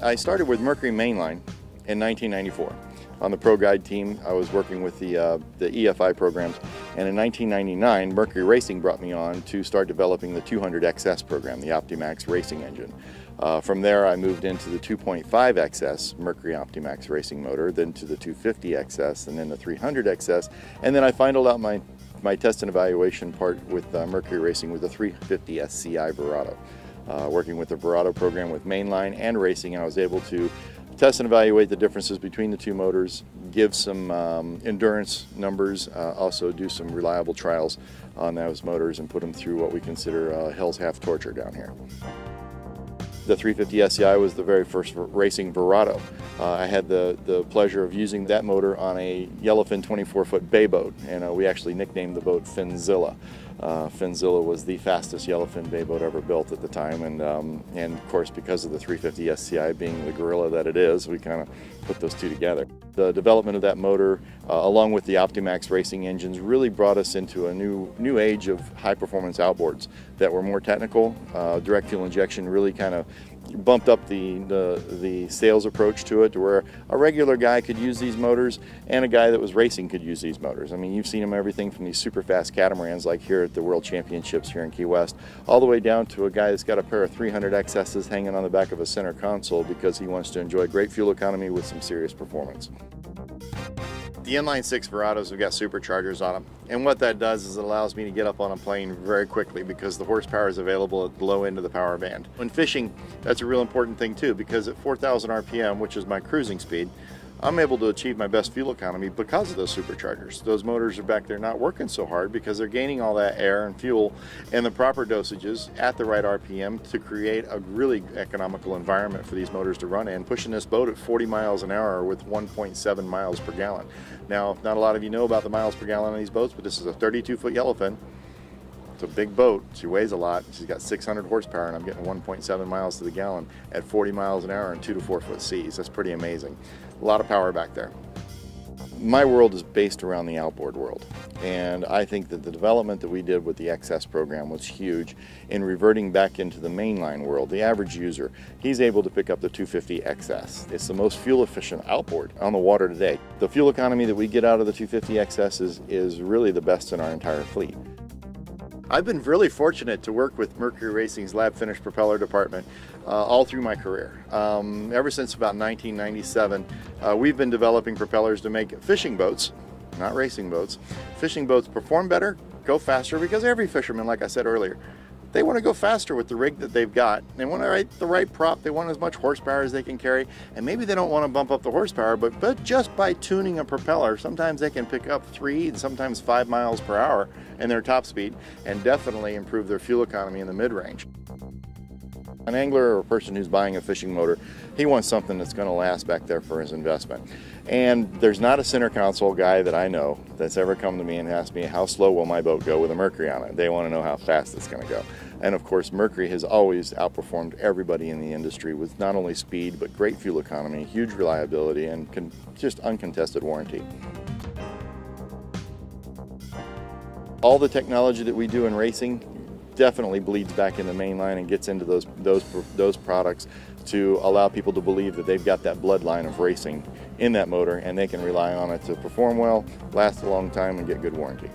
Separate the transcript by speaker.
Speaker 1: I started with Mercury mainline in 1994. On the Pro Guide team, I was working with the EFI programs, and in 1999, Mercury Racing brought me on to start developing the 200XS program, the Optimax racing engine. From there, I moved into the 2.5XS Mercury Optimax racing motor, then to the 250XS, and then the 300XS, and then I finalized out my test and evaluation part with Mercury Racing with the 350 SCI Verado. Working with the Verado program with mainline and racing, and I was able to test and evaluate the differences between the two motors, give some endurance numbers, also do some reliable trials on those motors and put them through what we consider hell's half torture down here. The 350 SCI was the very first racing Verado. I had the pleasure of using that motor on a yellowfin 24-foot bay boat, and we actually nicknamed the boat Finzilla. Finzilla was the fastest yellowfin bay boat ever built at the time, and of course, because of the 350 SCI being the gorilla that it is, we kind of put those two together. The development of that motor, along with the Optimax racing engines, really brought us into a new age of high-performance outboards that were more technical. Direct fuel injection really kind of bumped up the sales approach to it, to where a regular guy could use these motors and a guy that was racing could use these motors. I mean, you've seen them everything from these super fast catamarans like here at the World Championships here in Key West, all the way down to a guy that's got a pair of 300 XSs hanging on the back of a center console because he wants to enjoy great fuel economy with some serious performance. The inline 6 Verados have got superchargers on them, and what that does is it allows me to get up on a plane very quickly because the horsepower is available at the low end of the power band. When fishing, that's a real important thing too, because at 4,000 RPM, which is my cruising speed, I'm able to achieve my best fuel economy because of those superchargers. Those motors are back there not working so hard because they're gaining all that air and fuel in the proper dosages at the right RPM to create a really economical environment for these motors to run in, pushing this boat at 40 miles an hour with 1.7 miles per gallon. Now, not a lot of you know about the miles per gallon on these boats, but this is a 32-foot yellowfin. It's a big boat. She weighs a lot. She's got 600 horsepower, and I'm getting 1.7 miles to the gallon at 40 miles an hour in 2 to 4 foot seas. That's pretty amazing. A lot of power back there. My world is based around the outboard world, and I think that the development that we did with the XS program was huge in reverting back into the mainline world. The average user, he's able to pick up the 250 XS. It's the most fuel efficient outboard on the water today. The fuel economy that we get out of the 250 XS is really the best in our entire fleet. I've been really fortunate to work with Mercury Racing's lab finish propeller department all through my career. Ever since about 1997, we've been developing propellers to make fishing boats, not racing boats, fishing boats perform better, go faster, because every fisherman, like I said earlier, they want to go faster with the rig that they've got. They want the right prop, they want as much horsepower as they can carry, and maybe they don't want to bump up the horsepower, but just by tuning a propeller, sometimes they can pick up 3 and sometimes 5 miles per hour in their top speed and definitely improve their fuel economy in the mid-range. An angler or a person who's buying a fishing motor, he wants something that's going to last back there for his investment. And there's not a center console guy that I know that's ever come to me and asked me, how slow will my boat go with a Mercury on it? They want to know how fast it's going to go. And of course, Mercury has always outperformed everybody in the industry with not only speed, but great fuel economy, huge reliability, and just uncontested warranty. All the technology that we do in racing definitely bleeds back into mainline and gets into those products to allow people to believe that they've got that bloodline of racing in that motor, and they can rely on it to perform well, last a long time, and get good warranty.